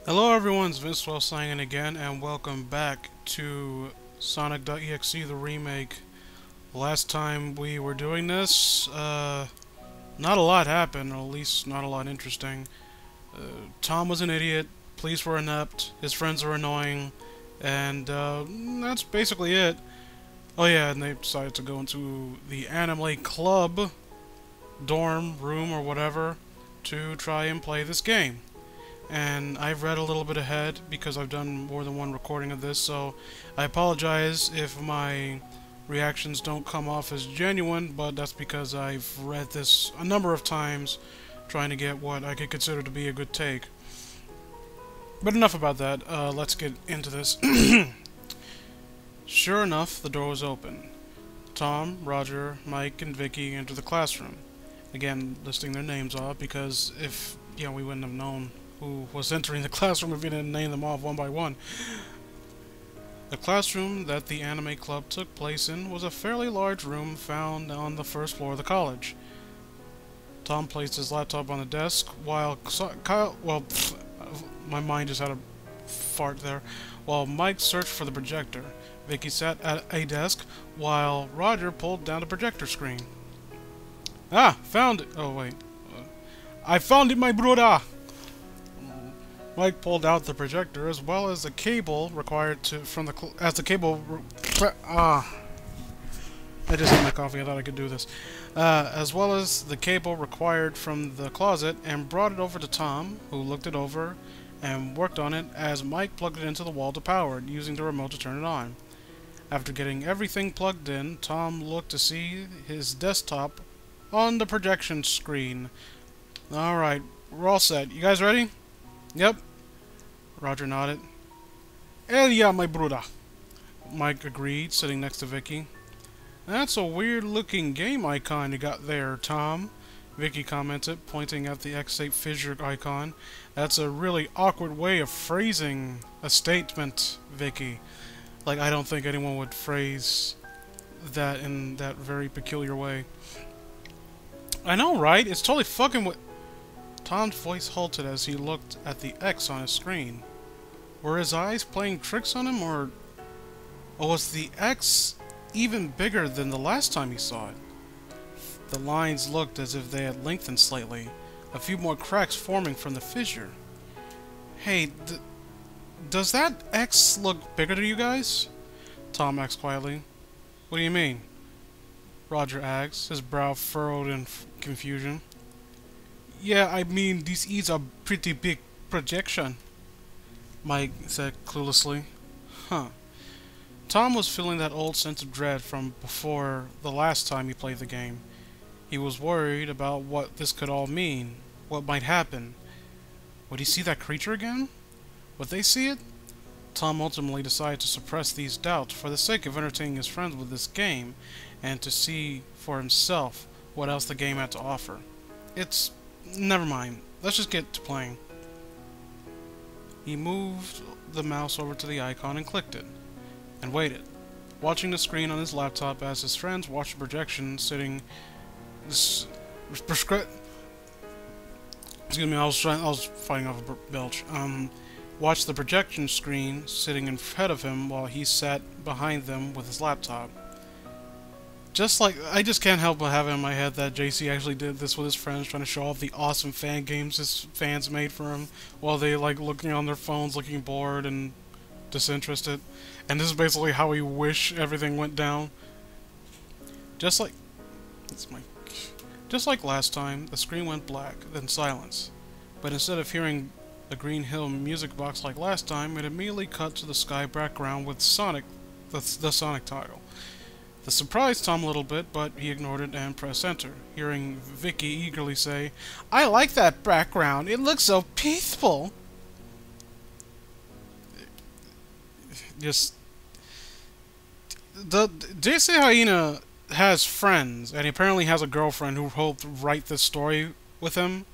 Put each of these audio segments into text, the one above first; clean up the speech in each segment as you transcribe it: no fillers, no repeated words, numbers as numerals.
Hello everyone, it's Vincewell signing again, and welcome back to Sonic.Exe, the remake. Last time we were doing this, not a lot happened, or at least not a lot interesting. Tom was an idiot, police were inept, his friends were annoying, and that's basically it. Oh yeah, and they decided to go into the anime club, dorm, room, or whatever, to try and play this game. And I've read a little bit ahead because I've done more than one recording of this, so I apologize if my reactions don't come off as genuine, but that's because I've read this a number of times trying to get what I could consider to be a good take. But enough about that, let's get into this. Sure enough, the door was open. Tom, Roger, Mike, and Vicky enter the classroom. Again, listing their names off because if, we wouldn't have known who was entering the classroom if we didn't name them off one by one. The classroom that the anime club took place in was a fairly large room found on the first floor of the college. Tom placed his laptop on the desk while my mind just had a fart there. While Mike searched for the projector, Vicky sat at a desk while Roger pulled down the projector screen. Ah, found it! Oh wait, I found it, my brother! Mike pulled out the projector as well as the cable required I just had my coffee. I thought I could do this. As well as the cable required from the closet, and brought it over to Tom, who looked it over and worked on it as Mike plugged it into the wall to power it, using the remote to turn it on. After getting everything plugged in, Tom looked to see his desktop on the projection screen. Alright, we're all set. You guys ready? Yep. Roger nodded. Hell yeah, my brother. Mike agreed, sitting next to Vicky. That's a weird-looking game icon you got there, Tom. Vicky commented, pointing at the X8 fissure icon. That's a really awkward way of phrasing a statement, Vicky. Like, I don't think anyone would phrase that in that very peculiar way. I know, right? It's totally fucking what... Tom's voice halted as he looked at the X on his screen. Were his eyes playing tricks on him, or was the X even bigger than the last time he saw it? The lines looked as if they had lengthened slightly, a few more cracks forming from the fissure. Hey, does that X look bigger to you guys? Tom asked quietly. What do you mean? Roger asked, his brow furrowed in confusion. Yeah, I mean, this is a pretty big projection, Mike said cluelessly. Huh. Tom was feeling that old sense of dread from before the last time he played the game. He was worried about what this could all mean, what might happen. Would he see that creature again? Would they see it? Tom ultimately decided to suppress these doubts for the sake of entertaining his friends with this game, and to see for himself what else the game had to offer. Never mind. Let's just get to playing. He moved the mouse over to the icon and clicked it, and waited, watching the screen on his laptop as his friends watched the projection Excuse me, I was fighting off a belch. Watched the projection screen sitting in front of him while he sat behind them with his laptop. I just can't help but have it in my head that JC actually did this with his friends, trying to show off the awesome fan games his fans made for him, while they looking on their phones, looking bored and disinterested. And this is basically how we wish everything went down. Just like last time, the screen went black, then silence. But instead of hearing the Green Hill music box like last time, it immediately cut to the sky background with Sonic, the Sonic title. This surprised Tom a little bit, but he ignored it and pressed enter, hearing Vicky eagerly say, I like that background, it looks so peaceful. JC Hyena has friends, and he apparently has a girlfriend who helped write this story with him.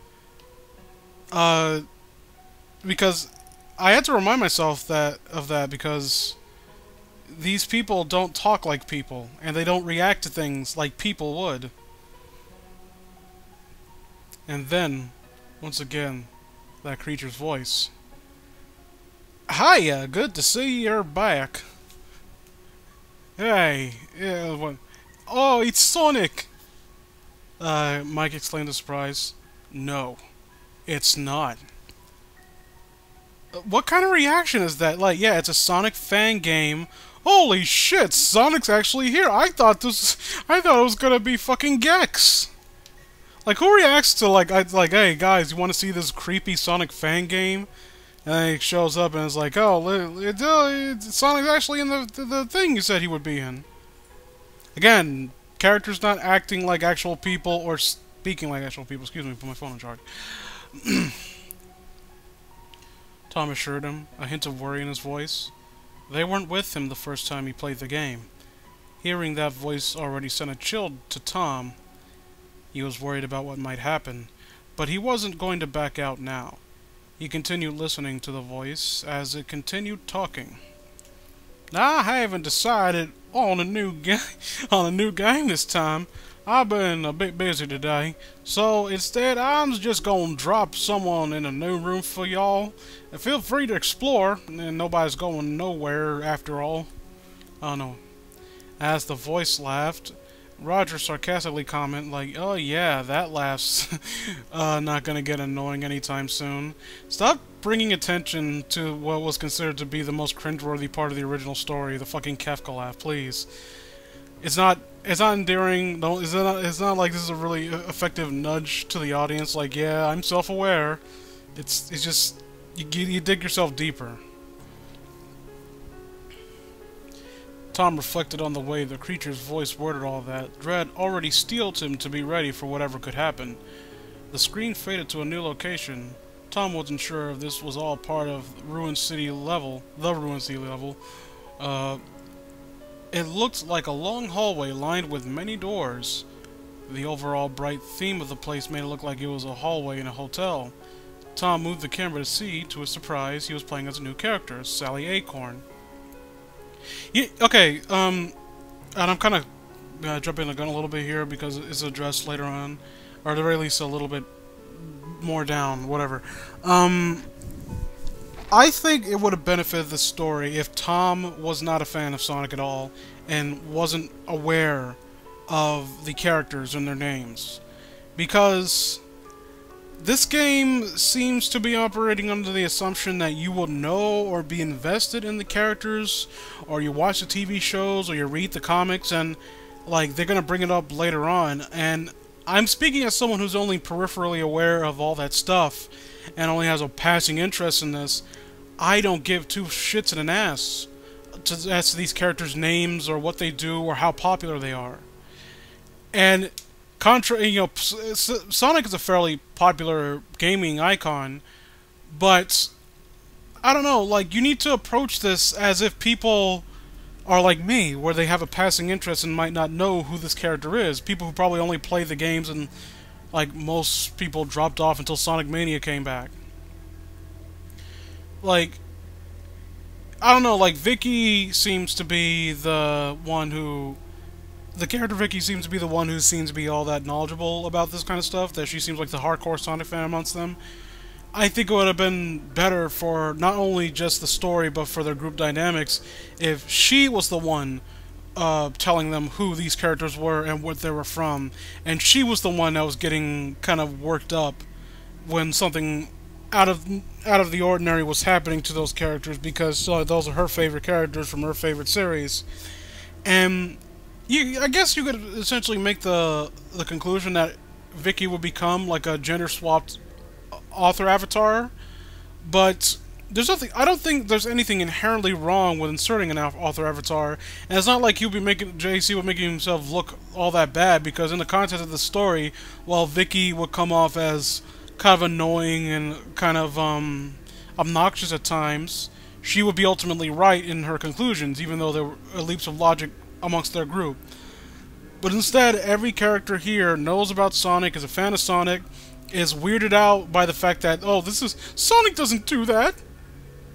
Because I had to remind myself of that because these people don't talk like people, and they don't react to things like people would. And then, once again, that creature's voice. Hiya, good to see you're back. Hey, yeah, what? Oh, it's Sonic! Mike exclaimed in surprise. No, it's not. What kind of reaction is that? Like, yeah, it's a Sonic fan game. Holy shit, Sonic's actually here. I thought it was gonna be fucking Gex. Like, who reacts to like, hey guys, you want to see this creepy Sonic fan game? And then he shows up and is like, oh, Sonic's actually in the thing you said he would be in. Again, characters not acting like actual people or speaking like actual people. Excuse me, put my phone on charge. Tom assured him, a hint of worry in his voice. They weren't with him the first time he played the game. Hearing that voice already sent a chill to Tom. He was worried about what might happen, but he wasn't going to back out now. He continued listening to the voice as it continued talking. I haven't decided on a new game this time. I've been a bit busy today, so instead I'm just gonna drop someone in a new room for y'all. And feel free to explore, and nobody's going nowhere after all. Oh no. As the voice laughed, Roger sarcastically commented like, oh yeah, that laugh's not gonna get annoying anytime soon. Stop bringing attention to what was considered to be the most cringeworthy part of the original story, the fucking Kefka laugh, please. It's not endearing. No, it's not like this is a really effective nudge to the audience. Like, yeah, I'm self-aware. It's just you dig yourself deeper. Tom reflected on the way the creature's voice worded all that. Dread already steeled him to be ready for whatever could happen. The screen faded to a new location. Tom wasn't sure if this was all part of the Ruin City level. It looked like a long hallway lined with many doors. The overall bright theme of the place made it look like it was a hallway in a hotel. Tom moved the camera to see, to his surprise, he was playing as a new character, Sally Acorn. Yeah, okay, and I'm kind of jumping the gun a little bit here because it's addressed later on, or at the very least a little bit more down, whatever. I think it would have benefited the story if Tom was not a fan of Sonic at all and wasn't aware of the characters and their names. Because this game seems to be operating under the assumption that you will know or be invested in the characters, or you watch the TV shows, or you read the comics, and like they're gonna bring it up later on. And I'm speaking as someone who's only peripherally aware of all that stuff and only has a passing interest in this. I don't give two shits in an ass as to these characters' names or what they do or how popular they are. And Sonic is a fairly popular gaming icon, but I don't know, like, you need to approach this as if people are like me, where they have a passing interest and might not know who this character is. People who probably only play the games and, like, most people dropped off until Sonic Mania came back. Like, I don't know, like, Vicky seems to be the one who... The character Vicky seems to be the one who seems to be all that knowledgeable about this kind of stuff, that she seems like the hardcore Sonic fan amongst them. I think it would have been better for not only just the story, but for their group dynamics, if she was the one telling them who these characters were and what they were from, and she was the one that was getting kind of worked up when something out of the ordinary was happening to those characters, because those are her favorite characters from her favorite series. And I guess you could essentially make the conclusion that Vicky would become like a gender-swapped author avatar, but there's nothing. I don't think there's anything inherently wrong with inserting an author avatar, and it's not like JC would make himself look all that bad, because in the context of the story, while Vicky would come off as kind of annoying and kind of obnoxious at times, she would be ultimately right in her conclusions, even though there were leaps of logic amongst their group. But instead, every character here knows about Sonic, is a fan of Sonic, is weirded out by the fact that, oh, Sonic doesn't do that.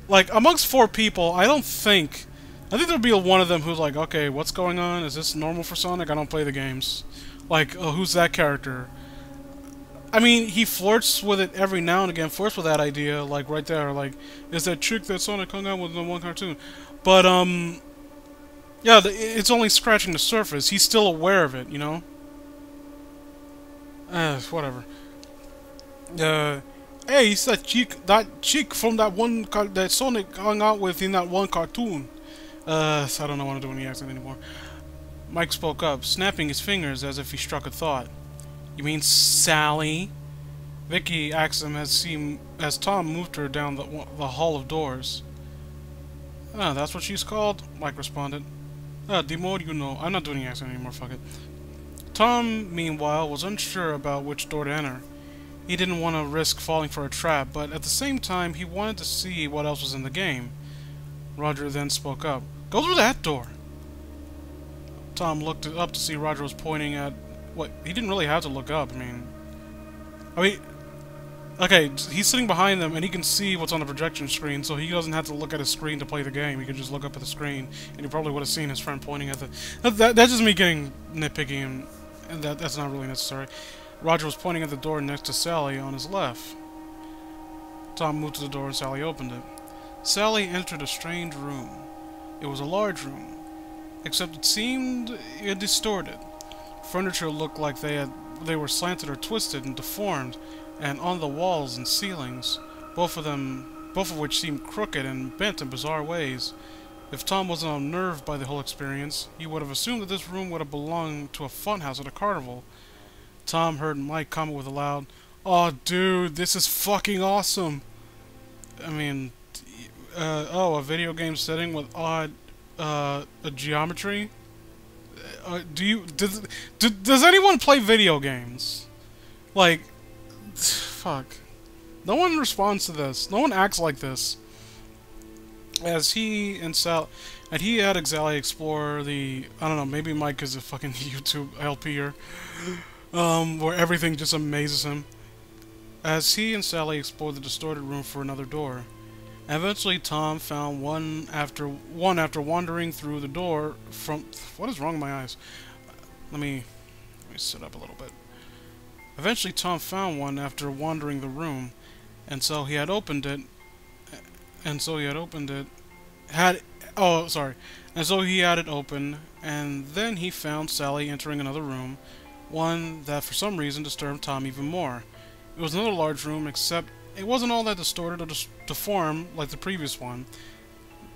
Like, amongst 4 people, I think there'll be one of them who's like, okay, what's going on? Is this normal for Sonic? I don't play the games. Like, oh, who's that character? I mean, he flirts with it every now and again. Flirts with that idea, like right there, like is that chick that Sonic hung out with in the one cartoon. But yeah, it's only scratching the surface. He's still aware of it, you know. Whatever. Hey, it's that chick from that that Sonic hung out with in that one cartoon. I don't know what to do any accent anymore. Mike spoke up, snapping his fingers as if he struck a thought. You mean Sally? Vicky asked him as Tom moved her down the hall of doors. Ah, that's what she's called? Mike responded. The more you know. I'm not doing the accent anymore, fuck it. Tom, meanwhile, was unsure about which door to enter. He didn't want to risk falling for a trap, but at the same time, he wanted to see what else was in the game. Roger then spoke up. Go through that door! Tom looked up to see Roger was pointing at... What? He didn't really have to look up, I mean... Okay, he's sitting behind them, and he can see what's on the projection screen, so he doesn't have to look at his screen to play the game. He can just look up at the screen, and he probably would have seen his friend pointing at the... That's just me getting nitpicky, and that's not really necessary. Roger was pointing at the door next to Sally on his left. Tom moved to the door, and Sally opened it. Sally entered a strange room. It was a large room, except it seemed distorted. Furniture looked like they were slanted or twisted and deformed, and on the walls and ceilings, both of which seemed crooked and bent in bizarre ways. If Tom wasn't unnerved by the whole experience, he would have assumed that this room would have belonged to a funhouse at a carnival. Tom heard Mike comment with a loud, "Aw, dude, this is fucking awesome!" I mean, a video game setting with odd, geometry? Does anyone play video games? Like, fuck. No one responds to this. No one acts like this. As he had Sally explore the... I don't know, maybe Mike is a fucking YouTube LPer. Where everything just amazes him. As he and Sally explored the distorted room for another door. Eventually, Tom found one after wandering through the door from... What is wrong with my eyes? Let me sit up a little bit. Eventually, Tom found one after wandering the room, and so he had opened it. And so he had it open, and then he found Sally entering another room, one that for some reason disturbed Tom even more. It was another large room, except it wasn't all that distorted or deformed like the previous one.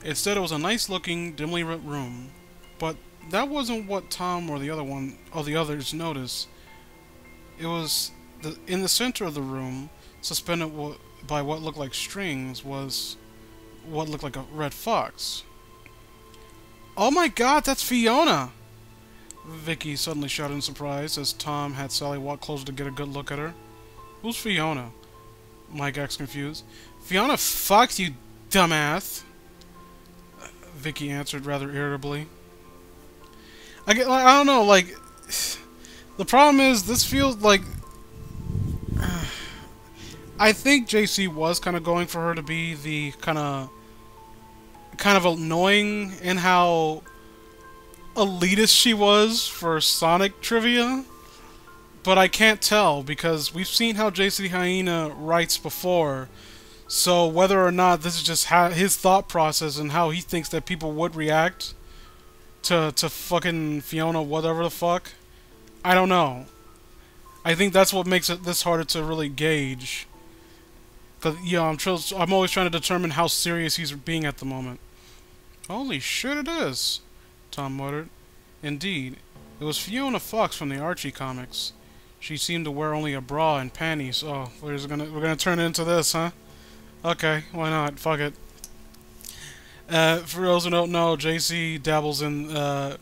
Instead, it was a nice-looking, dimly lit room. But that wasn't what Tom or the others noticed. It was in the center of the room, suspended by what looked like strings, was what looked like a red fox. Oh my God, that's Fiona! Vicky suddenly shouted in surprise as Tom had Sally walk closer to get a good look at her. Who's Fiona? Mike asked confused. Fiona fucked, you dumbass! Vicky answered rather irritably. I don't know, like... The problem is, this feels like... I think JC was kind of going for her to be the kind of annoying in how elitist she was for Sonic trivia. But I can't tell, because we've seen how JC Hyena writes before. So whether or not this is just his thought process and how he thinks that people would react to fucking Fiona whatever the fuck, I don't know. I think that's what makes it this harder to really gauge. Cause I'm always trying to determine how serious he's being at the moment. Holy shit, it is, Tom muttered. Indeed, it was Fiona Fox from the Archie comics. She seemed to wear only a bra and panties. Oh, we're gonna turn it into this, huh? Okay, why not? Fuck it. For those who don't know, JC dabbles in a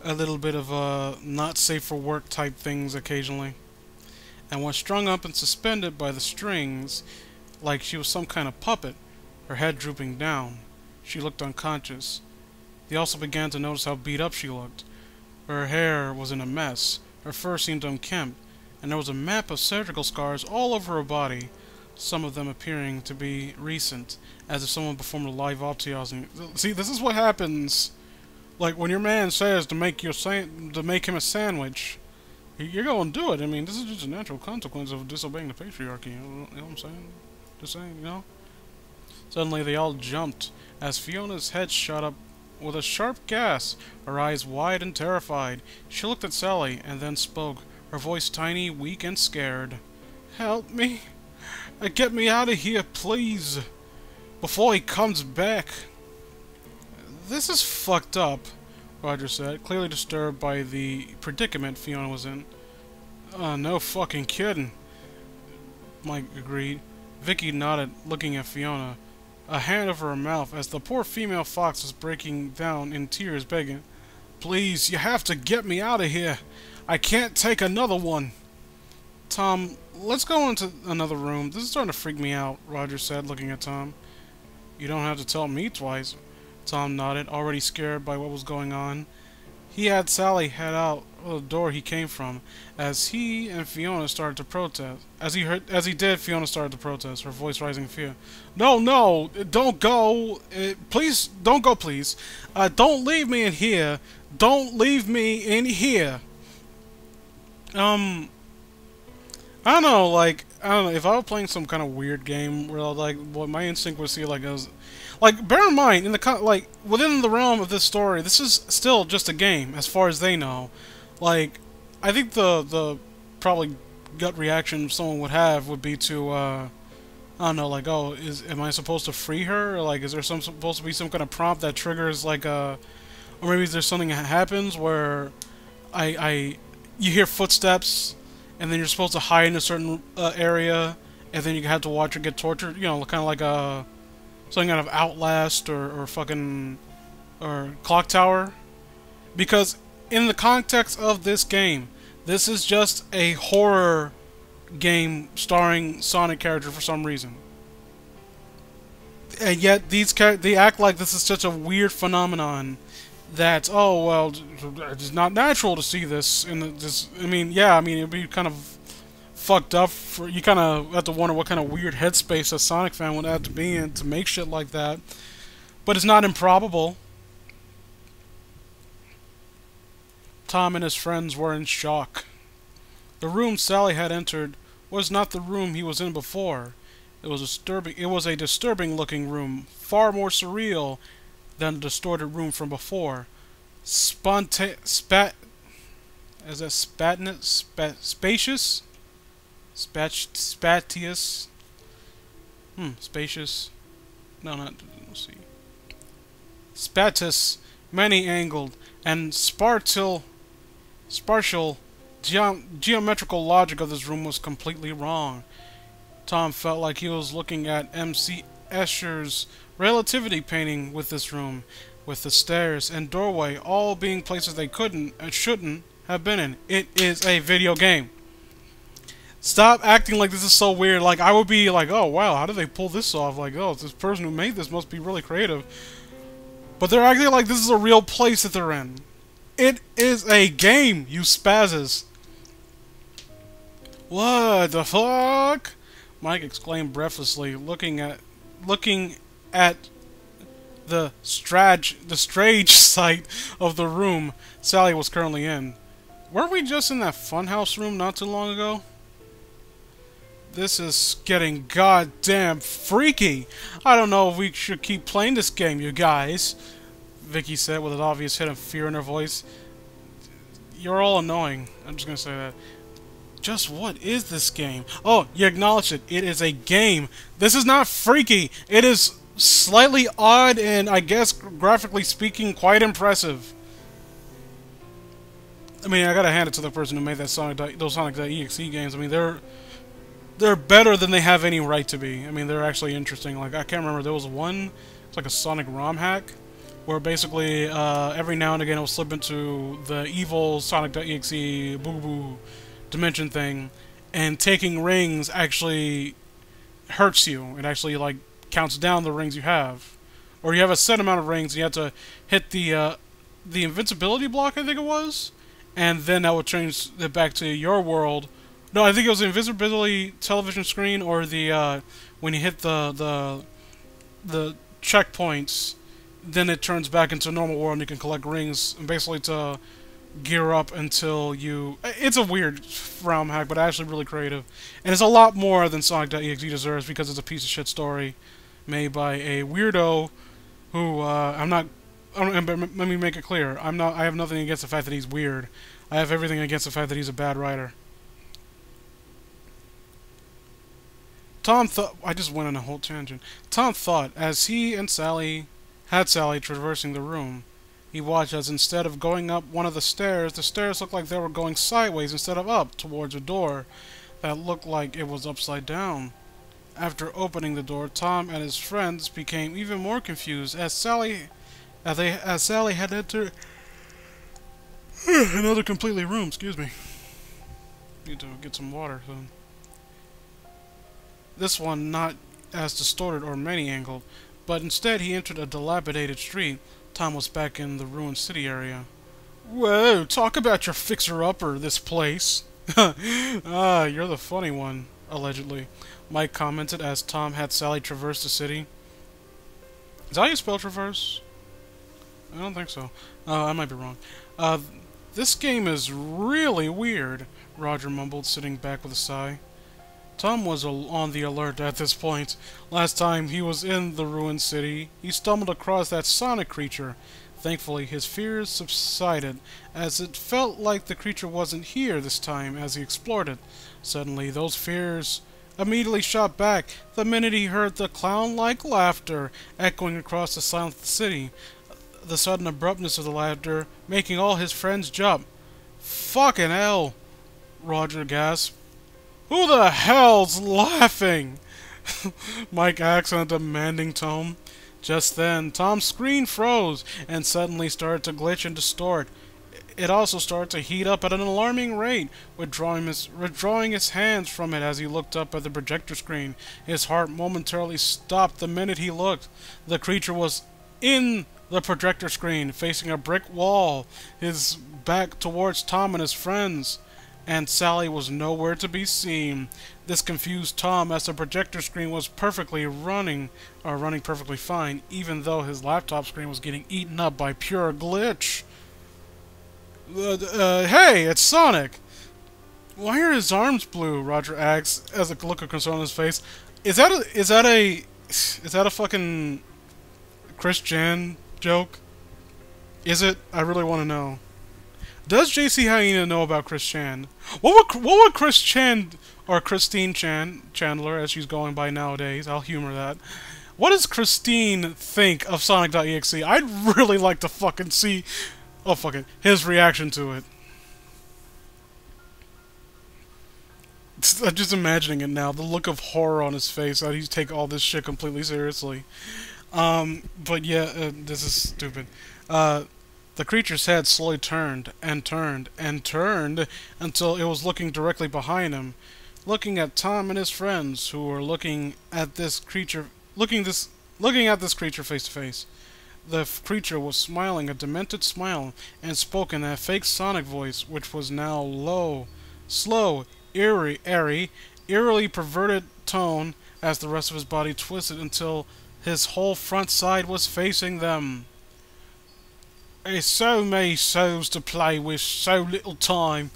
little bit of not safe for work type things occasionally. And was strung up and suspended by the strings like she was some kind of puppet, her head drooping down. She looked unconscious. They also began to notice how beat up she looked. Her hair was in a mess, her fur seemed unkempt, and there was a map of surgical scars all over her body, some of them appearing to be recent, as if someone performed a live autopsy. See, this is what happens, like when your man says to make him a sandwich, You're going to do it. I mean, this is just a natural consequence of disobeying the patriarchy. You know what I'm saying? Just saying, you know? Suddenly, they all jumped as Fiona's head shot up with a sharp gasp, her eyes wide and terrified. She looked at Sally and then spoke, her voice tiny, weak, and scared. Help me. Get me out of here, please. Before he comes back. This is fucked up, Roger said, clearly disturbed by the predicament Fiona was in. No fucking kidding, Mike agreed. Vicky nodded, looking at Fiona, a hand over her mouth as the poor female fox was breaking down in tears, begging, Please, you have to get me out of here. I can't take another one. Tom, let's go into another room. This is starting to freak me out, Roger said, looking at Tom. You don't have to tell me twice. Tom nodded, already scared by what was going on. He had Sally head out the door he came from, as he and Fiona started to protest. As he did, Fiona started to protest, her voice rising in fear. No, don't go. Please, don't go, please. Don't leave me in here. Don't leave me in here. I don't know, if I were playing some kind of weird game where, what my instinct would see, bear in mind, within the realm of this story, this is still just a game, as far as they know. I think the probably gut reaction someone would have would be to, I don't know, am I supposed to free her? Or, is there supposed to be some kind of prompt that triggers, or maybe there's something that happens where you hear footsteps, and then you're supposed to hide in a certain area, and then you have to watch her get tortured. You know, kind of like something out of Outlast or Clock Tower. Because in the context of this game, this is just a horror game starring Sonic character for some reason. And yet they act like this is such a weird phenomenon that, oh, well, it's not natural to see this in this. It'd be kind of fucked up. You kind of have to wonder what kind of weird headspace a Sonic fan would have to be in to make shit like that. But it's not improbable. Tom and his friends were in shock. The room Sally had entered was not the room he was in before. It was a disturbing looking room, far more surreal than the distorted room from before. Spacious? Spatious? Spacious? No, not, let's see. Spatus, many-angled, and spartial geometrical logic of this room was completely wrong. Tom felt like he was looking at M.C. Escher's relativity painting with this room, with the stairs and doorway all being places they couldn't and shouldn't have been in. It is a video game. Stop acting like this is so weird. I would be like, oh wow, how did they pull this off? Oh, this person who made this must be really creative. But they're acting like this is a real place that they're in. It is a game, you spazzes. What the fuck? Mike exclaimed breathlessly, looking at the strange sight of the room Sally was currently in. Weren't we just in that funhouse room not too long ago? This is getting goddamn freaky. I don't know if we should keep playing this game, you guys, Vicky said with an obvious hint of fear in her voice. You're all annoying. I'm just gonna say that. Just what is this game? Oh, you acknowledged it. It is a game. This is not freaky. It is slightly odd and, I guess, graphically speaking, quite impressive. I mean, I gotta hand it to the person who made that those Sonic.Exe games. I mean, they're better than they have any right to be. I mean, they're actually interesting. I can't remember. There was one. It's like a Sonic ROM hack, where basically every now and again it will slip into the evil Sonic.Exe boo-boo dimension thing, and taking rings actually hurts you. It actually counts down the rings you have, or you have a set amount of rings. And you have to hit the invincibility block, I think it was, and then that will change it back to your world. No, I think it was the invisibility television screen, or the when you hit the checkpoints, then it turns back into a normal world and you can collect rings, and basically to gear up until you... It's a weird realm hack, but actually really creative. And it's a lot more than Sonic.Exe deserves because it's a piece of shit story made by a weirdo who, I'm not... Let me make it clear. I have nothing against the fact that he's weird. I have everything against the fact that he's a bad writer. Tom thought... I just went on a whole tangent. Tom thought, as he and Sally traversing the room, he watched as instead of going up one of the stairs looked like they were going sideways instead of up towards a door that looked like it was upside down. After opening the door, Tom and his friends became even more confused as Sally had entered another completely room. Excuse me. Need to get some water. So. This one not as distorted or many-angled, but instead he entered a dilapidated street. Tom was back in the ruined city area. Whoa, talk about your fixer-upper, this place. Ah, you're the funny one, allegedly. Mike commented as Tom had Sally traverse the city. Is that how you spell traverse? I don't think so. I might be wrong. This game is really weird, Roger mumbled, sitting back with a sigh. Tom was on the alert at this point. Last time he was in the ruined city, he stumbled across that Sonic creature. Thankfully, his fears subsided, as it felt like the creature wasn't here this time as he explored it. Suddenly, those fears immediately shot back the minute he heard the clown-like laughter echoing across the silence of the city. The sudden abruptness of the laughter making all his friends jump. "Fucking hell!" Roger gasped. "Who the hell's laughing?" Mike asked in a demanding tone. Just then, Tom's screen froze and suddenly started to glitch and distort. It also started to heat up at an alarming rate, withdrawing his hands from it as he looked up at the projector screen. His heart momentarily stopped the minute he looked. The creature was in the projector screen, facing a brick wall, his back towards Tom and his friends. And Sally was nowhere to be seen. This confused Tom as the projector screen was running perfectly fine, even though his laptop screen was getting eaten up by pure glitch. Hey, it's Sonic! Why are his arms blue? Roger asked as a look of concern on his face. Is that a fucking Chris Chan joke? Is it? I really want to know. Does JC Hyena know about Chris Chan? What would Chris Chan, or Christine Chandler, as she's going by nowadays, I'll humor that. What does Christine think of Sonic.Exe? I'd really like to fucking see, oh fuck it, his reaction to it. I'm just imagining it now, the look of horror on his face, how he's take all this shit completely seriously. But yeah, this is stupid. The creature's head slowly turned and turned and turned until it was looking directly behind him, looking at Tom and his friends, who were looking at this creature face to face. The creature was smiling a demented smile and spoke in that fake Sonic voice, which was now low, slow, eerily perverted tone as the rest of his body twisted until his whole front side was facing them. "There's so many souls to play with, so little time."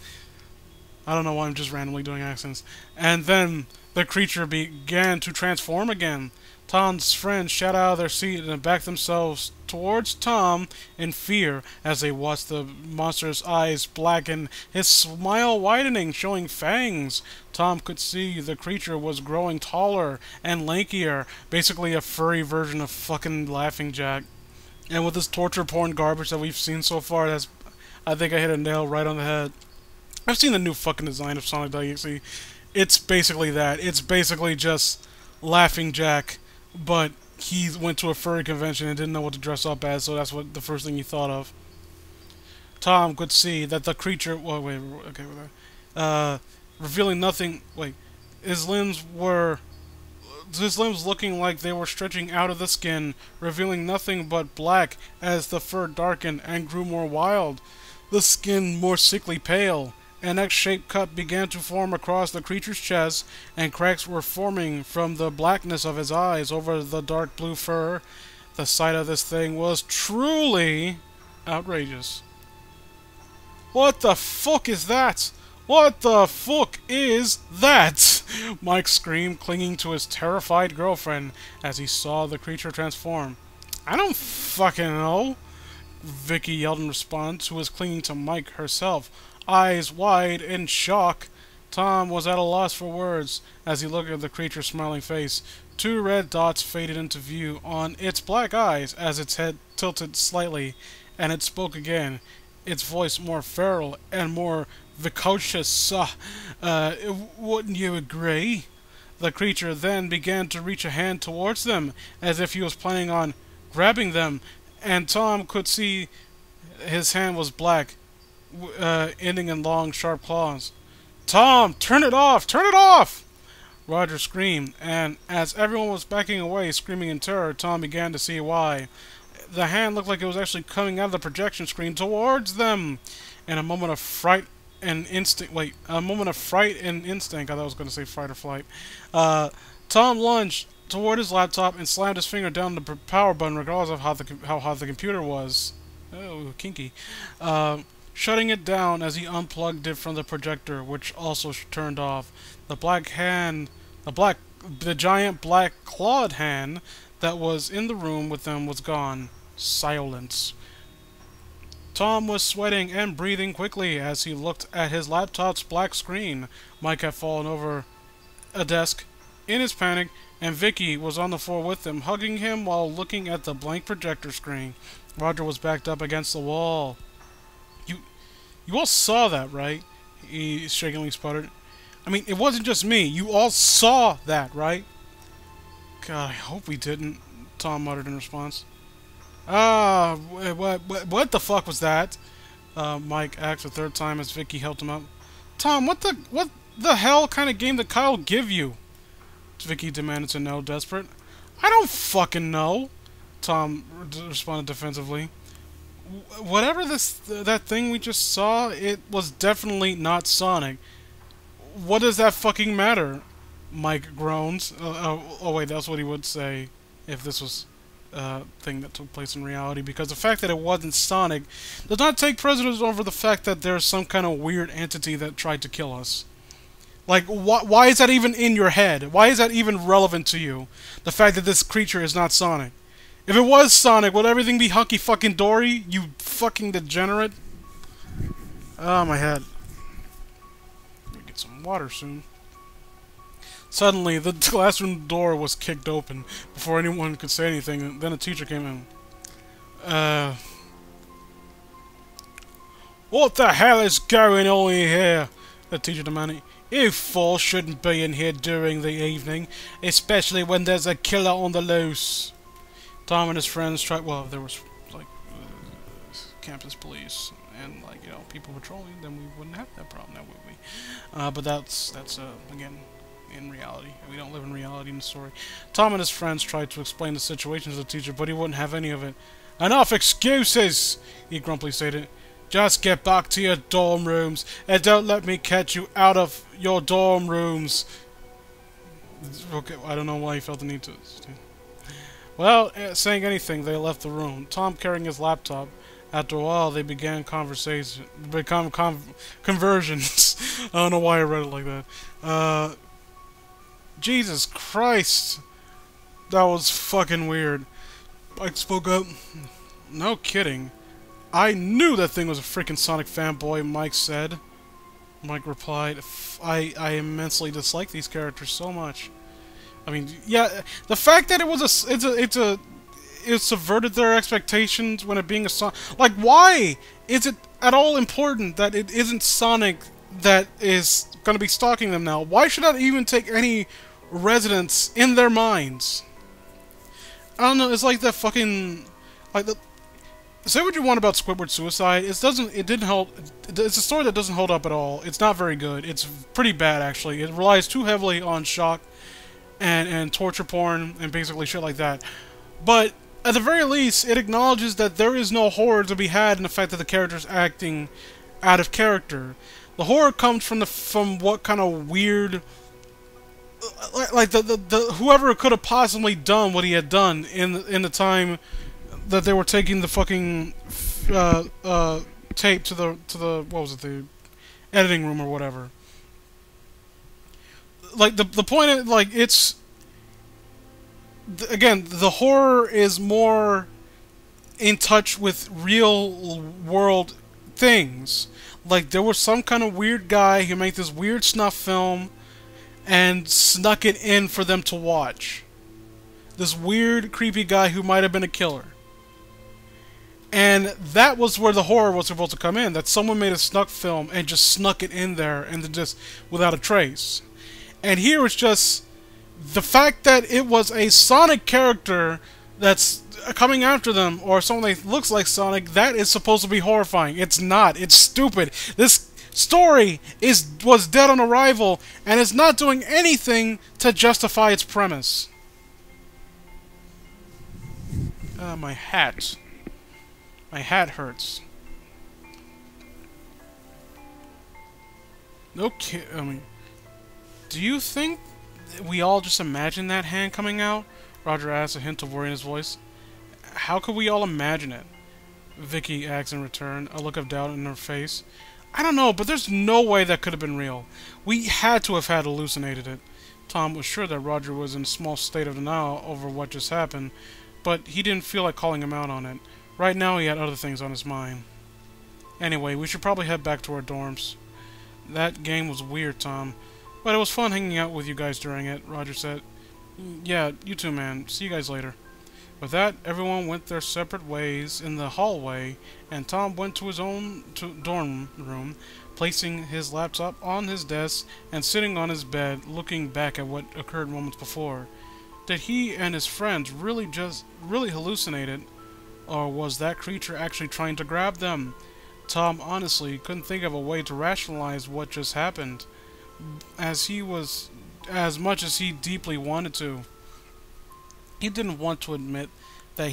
I don't know why I'm just randomly doing accents. And then the creature began to transform again. Tom's friends shot out of their seat and backed themselves towards Tom in fear as they watched the monster's eyes blacken, his smile widening, showing fangs. Tom could see the creature was growing taller and lankier, basically a furry version of fucking Laughing Jack. And with this torture porn garbage that we've seen so far, I think I hit a nail right on the head. I've seen the new fucking design of Sonic.Exe. It's basically that. It's basically just Laughing Jack, but he went to a furry convention and didn't know what to dress up as, so that's what the first thing he thought of. Tom could see that the creature... Well, wait, okay, revealing nothing... Wait. His limbs looking like they were stretching out of the skin, revealing nothing but black as the fur darkened and grew more wild. The skin more sickly pale. An X-shaped cut began to form across the creature's chest, and cracks were forming from the blackness of his eyes over the dark blue fur. The sight of this thing was truly outrageous. What the fuck is that? What the fuck is that? Mike screamed, clinging to his terrified girlfriend as he saw the creature transform. I don't fucking know, Vicky yelled in response, who was clinging to Mike herself, eyes wide in shock. Tom was at a loss for words as he looked at the creature's smiling face. Two red dots faded into view on its black eyes as its head tilted slightly, and it spoke again, its voice more feral and more vicious. Wouldn't you agree? The creature then began to reach a hand towards them, as if he was planning on grabbing them, and Tom could see his hand was black, ending in long, sharp claws. Tom, turn it off! Turn it off! Roger screamed, and as everyone was backing away, screaming in terror, Tom began to see why. The hand looked like it was actually coming out of the projection screen towards them. In a moment of fright and instinct, I thought I was going to say fight or flight. Tom lunged toward his laptop and slammed his finger down the power button, regardless of how hot the computer was. Oh, kinky. Shutting it down as he unplugged it from the projector, which also turned off. The giant black clawed hand that was in the room with them was gone. Silence. Tom was sweating and breathing quickly as he looked at his laptop's black screen. Mike had fallen over a desk in his panic, and Vicky was on the floor with him, hugging him while looking at the blank projector screen. Roger was backed up against the wall. You all saw that, right? He shakingly sputtered. I mean, it wasn't just me. You all saw that, right? God, I hope we didn't, Tom muttered in response. What the fuck was that? Mike asked a third time as Vicky helped him up. Tom, what the hell kind of game did Kyle give you? Vicky demanded to know, desperate. I don't fucking know, Tom responded defensively. Whatever that thing we just saw, it was definitely not Sonic. What does that fucking matter? Mike groans. Oh wait, that's what he would say if this was a thing that took place in reality, because the fact that it wasn't Sonic does not take precedence over the fact that there's some kind of weird entity that tried to kill us. Like, why is that even in your head? Why is that even relevant to you? The fact that this creature is not Sonic. If it was Sonic, would everything be hunky-fucking-dory? You fucking degenerate. Oh, my head. I'm gonna get some water soon. Suddenly, the classroom door was kicked open before anyone could say anything. Then a teacher came in. What the hell is going on here? The teacher demanded. You four shouldn't be in here during the evening, especially when there's a killer on the loose. Tom and his friends tried. Well, if there was like campus police and like people patrolling, then we wouldn't have that problem, now would we? But that's again in reality. We don't live in reality in the story. Tom and his friends tried to explain the situation to the teacher, but he wouldn't have any of it. Enough excuses! He grumpily stated. Just get back to your dorm rooms and don't let me catch you out of your dorm rooms. Okay, I don't know why he felt the need to. Well, saying anything, they left the room. Tom carrying his laptop. After a while, they began conversions. I don't know why I read it like that. Jesus Christ, that was fucking weird. Mike spoke up. No kidding. I knew that thing was a freaking Sonic fanboy, Mike said. Mike replied, I immensely dislike these characters so much. I mean, yeah, the fact that it was it subverted their expectations when it being a Sonic. Like, why is it at all important that it isn't Sonic that is going to be stalking them now? Why should that even take any residence in their minds? I don't know. It's like that fucking say what you want about Squidward Suicide. It didn't hold. It's a story that doesn't hold up at all. It's not very good. It's pretty bad actually. It relies too heavily on shock and torture porn and basically shit like that. But at the very least, it acknowledges that there is no horror to be had in the fact that the character's acting out of character. The horror comes from what kind of weird, like the whoever could have possibly done what he had done in the time that they were taking the fucking tape to the what was it, the editing room or whatever. Like the point is, like, it's again, the horror is more in touch with real world things. Like, there was some kind of weird guy who made this weird snuff film and snuck it in for them to watch. This weird, creepy guy who might have been a killer. And that was where the horror was supposed to come in. That someone made a snuff film and just snuck it in there and just without a trace. And here it's just the fact that it was a Sonic character that's coming after them, or someone that looks like Sonic, that is supposed to be horrifying. It's not. It's stupid. This story was dead on arrival, and it's not doing anything to justify its premise. My hat. My hat hurts. No kid. I mean, do you think we all just imagine that hand coming out? Roger asked, a hint of worry in his voice. How could we all imagine it? Vicky asked in return, a look of doubt in her face. I don't know, but there's no way that could have been real. We had to have had hallucinated it. Tom was sure that Roger was in a small state of denial over what just happened, but he didn't feel like calling him out on it. Right now he had other things on his mind. Anyway, we should probably head back to our dorms. That game was weird, Tom. But it was fun hanging out with you guys during it, Roger said. Yeah, you too, man. See you guys later. With that, everyone went their separate ways in the hallway, and Tom went to his own dorm room, placing his laptop on his desk and sitting on his bed, looking back at what occurred moments before. Did he and his friends really hallucinated, or was that creature actually trying to grab them? Tom honestly couldn't think of a way to rationalize what just happened, as much as he deeply wanted to. He didn't want to admit that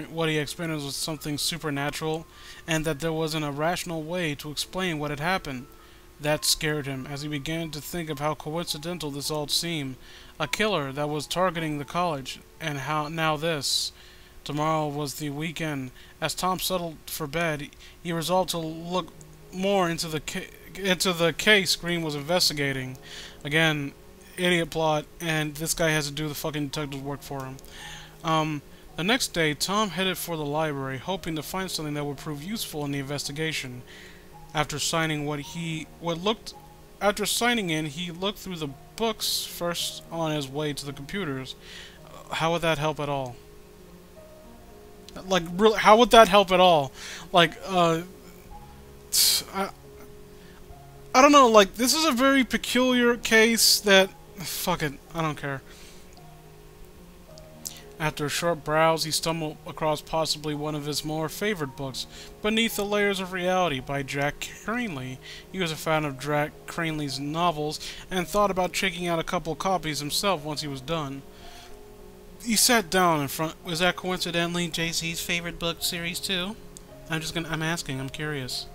what he experienced was something supernatural, and that there wasn't a rational way to explain what had happened. That scared him, as he began to think of how coincidental this all seemed. A killer that was targeting the college, and how now this. Tomorrow was the weekend. As Tom settled for bed, he resolved to look more into the case Green was investigating. Again, idiot plot, and this guy has to do the fucking detective work for him. The next day, Tom headed for the library, hoping to find something that would prove useful in the investigation. After signing in, he looked through the books first on his way to the computers. How would that help at all? Like, really, how would that help at all? Like, I don't know, like, this is a very peculiar case that... Fuck it, I don't care. After a short browse, he stumbled across possibly one of his more favorite books, Beneath the Layers of Reality by Jack Cranley. He was a fan of Jack Cranley's novels, and thought about checking out a couple copies himself once he was done. He sat down in front... Was that coincidentally JC's favorite book series too? I'm asking, I'm curious.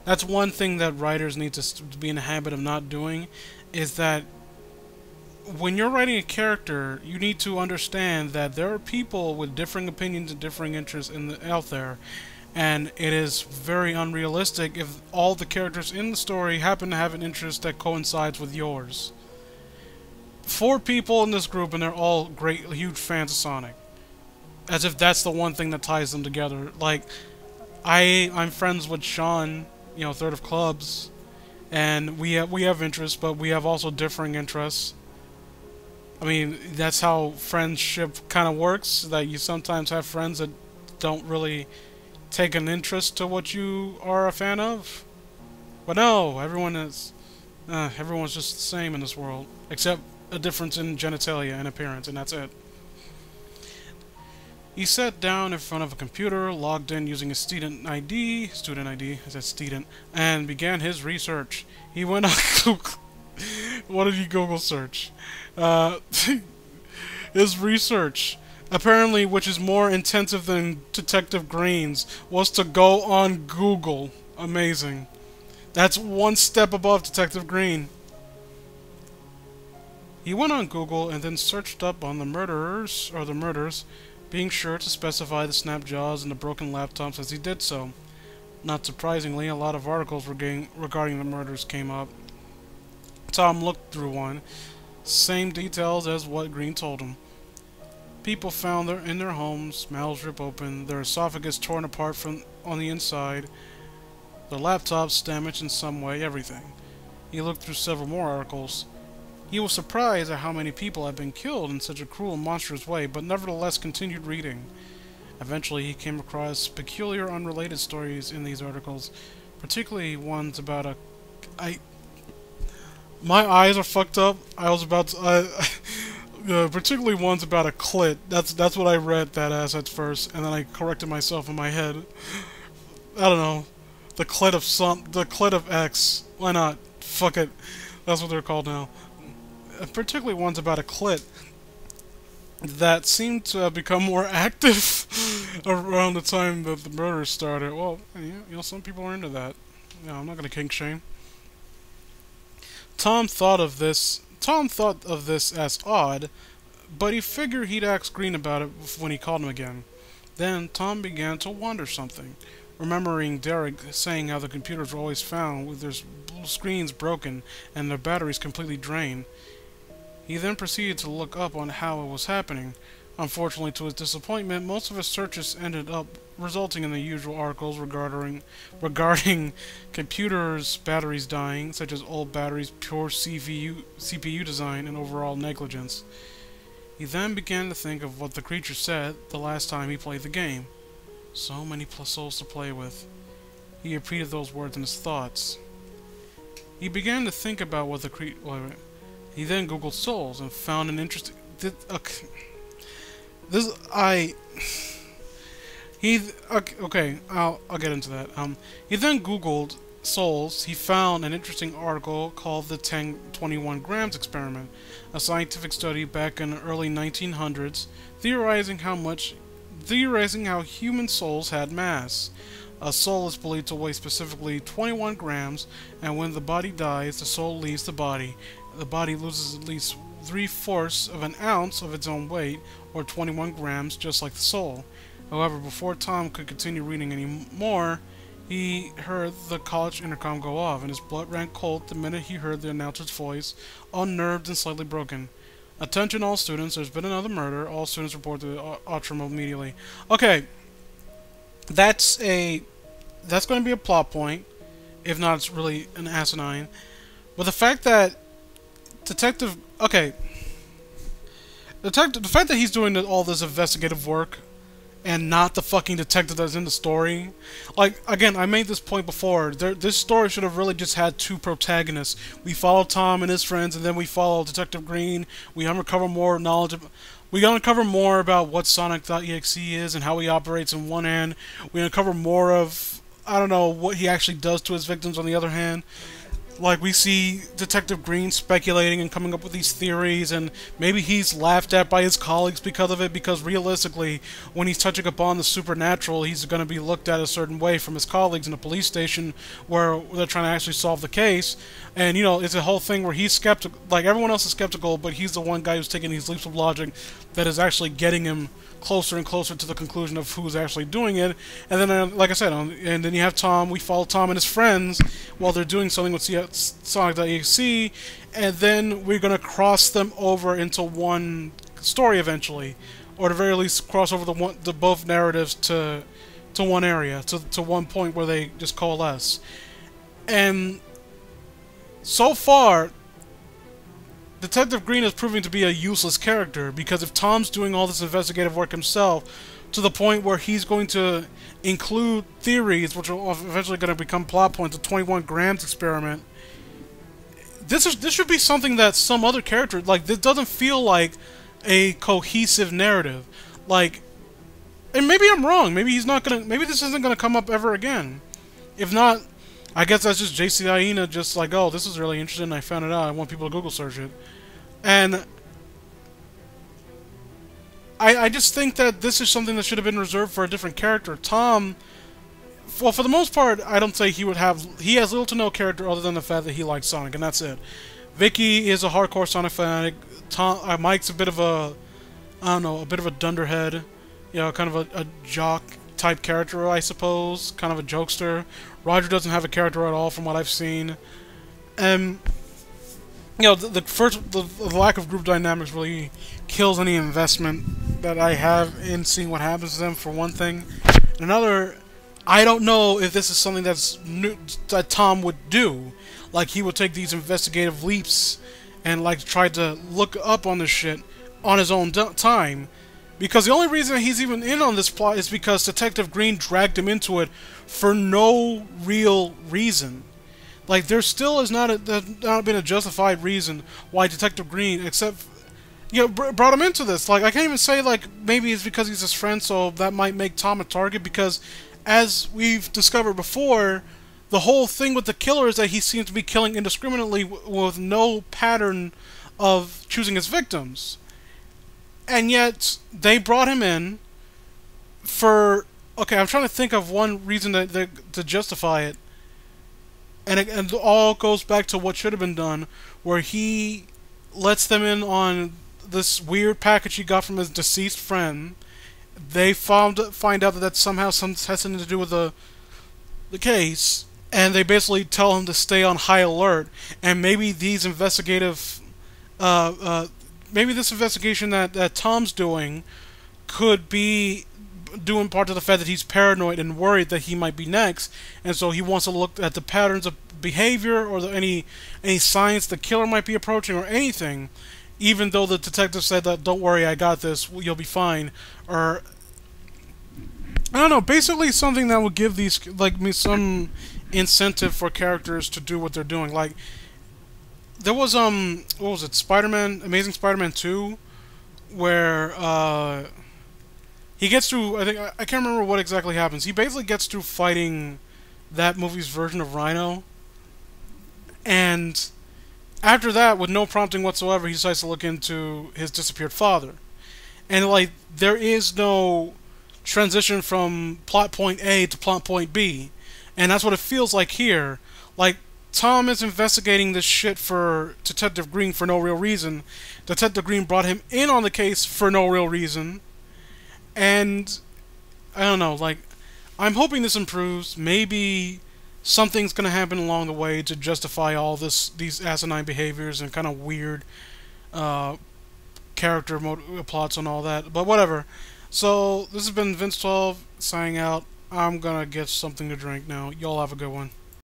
That's one thing that writers need to be in the habit of not doing, is that when you're writing a character, you need to understand that there are people with differing opinions and differing interests out there, and it is very unrealistic if all the characters in the story happen to have an interest that coincides with yours. 4 people in this group, and they're all huge fans of Sonic. As if that's the one thing that ties them together. Like, I'm friends with Sean, you know, Third of Clubs, and we have interests, but we have also differing interests. I mean, that's how friendship kind of works, that you sometimes have friends that don't really take an interest to what you are a fan of. But no, everyone's just the same in this world, except a difference in genitalia and appearance, and that's it. He sat down in front of a computer, logged in using his student ID, I said student, and began his research. He went on Google. What did he Google search? His research, apparently, which is more intensive than Detective Green's, was to go on Google. Amazing. That's one step above Detective Green. He went on Google and then searched up on the murders, being sure to specify the snapped jaws and the broken laptops as he did so. Not surprisingly, a lot of articles regarding the murders came up. Tom looked through one. Same details as what Green told him. People found in their homes, mouths ripped open, their esophagus torn apart from on the inside, their laptops damaged in some way, everything. He looked through several more articles. He was surprised at how many people had been killed in such a cruel and monstrous way, but nevertheless continued reading. Eventually, he came across peculiar, unrelated stories in these articles, particularly ones about a... My eyes are fucked up. I was about to... particularly ones about a clit. That's what I read that as at first, and then I corrected myself in my head. I don't know. The clit of X. Why not? Fuck it. That's what they're called now. Particularly ones about a clit that seemed to have become more active around the time that the murder started. Well, you know, some people are into that. You know, I'm not gonna kink shame. Tom thought of this as odd, but he figured he'd ask Green about it when he called him again. Then Tom began to wonder something, remembering Derek saying how the computers were always found with their screens broken and their batteries completely drained. He then proceeded to look up on how it was happening. Unfortunately, to his disappointment, most of his searches ended up resulting in the usual articles regarding computers' batteries dying, such as old batteries, poor CPU design, and overall negligence. He then began to think of what the creature said the last time he played the game. So many souls to play with. He repeated those words in his thoughts. He began to think about what the creature... He then Googled souls and found an interesting... I'll get into that. He then Googled souls. He found an interesting article called the 1021 grams experiment, a scientific study back in the early 1900s, theorizing how human souls had mass. A soul is believed to weigh specifically 21 grams, and when the body dies, the soul leaves the body. The body loses at least 3/4 of an ounce of its own weight, or 21 grams, just like the soul. However, before Tom could continue reading any more, he heard the college intercom go off, and his blood ran cold the minute he heard the announcer's voice, unnerved and slightly broken. Attention all students, there's been another murder. All students report to the atrium immediately. Okay, that's going to be a plot point, if not it's really an asinine. But the fact that the fact that he's doing all this investigative work and not the fucking detective that's in the story. Like, again, I made this point before. This story should have really just had two protagonists. We follow Tom and his friends, and then we follow Detective Green. We uncover more knowledge. We uncover more about what Sonic.Exe is and how he operates on one hand. We uncover more of, I don't know, what he actually does to his victims on the other hand. Like, we see Detective Green speculating and coming up with these theories, and maybe he's laughed at by his colleagues because of it, because realistically, when he's touching upon the supernatural, he's going to be looked at a certain way from his colleagues in the police station where they're trying to actually solve the case. And, you know, it's a whole thing where he's skeptical, like everyone else is skeptical, but he's the one guy who's taking these leaps of logic that is actually getting him closer and closer to the conclusion of who's actually doing it. And then, like I said, and then you have Tom. We follow Tom and his friends while they're doing something with Sonic.Exe, and then we're going to cross them over into one story eventually, or at the very least cross over the both narratives to one area, to one point where they just coalesce. And so far, Detective Green is proving to be a useless character, because if Tom's doing all this investigative work himself, to the point where he's going to include theories which are eventually going to become plot points, the 21 grams experiment, this should be something that some other character, like, this doesn't feel like a cohesive narrative. Like, and maybe I'm wrong, maybe this isn't gonna come up ever again. If not, I guess that's just JC Hyena just like, oh, this is really interesting, I found it out, I want people to Google search it. And I just think that this is something that should have been reserved for a different character. Tom, well, for the most part, I don't say he has little to no character other than the fact that he likes Sonic, and that's it. Vicky is a hardcore Sonic fanatic. Mike's a bit of a, I don't know, a bit of a dunderhead, you know, kind of a jock type character, I suppose, kind of a jokester. Roger doesn't have a character at all, from what I've seen, and you know, the lack of group dynamics really kills any investment that I have in seeing what happens to them, for one thing. And another, I don't know if this is something that Tom would do. Like, he would take these investigative leaps and, like, try to look up on this shit on his own time. Because the only reason he's even in on this plot is because Detective Green dragged him into it for no real reason. Like, there still has not been a justified reason why Detective Green, except, you know, brought him into this. Like, I can't even say, like, maybe it's because he's his friend, so that might make Tom a target, because, as we've discovered before, the whole thing with the killer is that he seems to be killing indiscriminately with no pattern of choosing his victims. And yet, they brought him in for... Okay, I'm trying to think of one reason to justify it. And it all goes back to what should have been done, where he lets them in on this weird package he got from his deceased friend. They find out that somehow has something to do with the case, and they basically tell him to stay on high alert. And maybe these investigative, maybe this investigation that Tom's doing could be due in part to the fact that he's paranoid and worried that he might be next, and so he wants to look at the patterns of behavior or any signs the killer might be approaching or anything, even though the detective said that, don't worry, I got this, you'll be fine. Or I don't know, basically something that would give these, like, some incentive for characters to do what they're doing. Like, there was what was it, Amazing Spider-Man 2, where he gets through, I can't remember what exactly happens. He basically gets through fighting that movie's version of Rhino, and after that, with no prompting whatsoever, he decides to look into his disappeared father. And, like, there is no transition from plot point A to plot point B. And that's what it feels like here. Like, Tom is investigating this shit for Detective Green for no real reason. Detective Green brought him in on the case for no real reason. And I don't know, like, I'm hoping this improves. Maybe something's gonna happen along the way to justify all these asinine behaviors and kind of weird character plots and all that. But whatever. So this has been Vince12 signing out. I'm gonna get something to drink now. Y'all have a good one.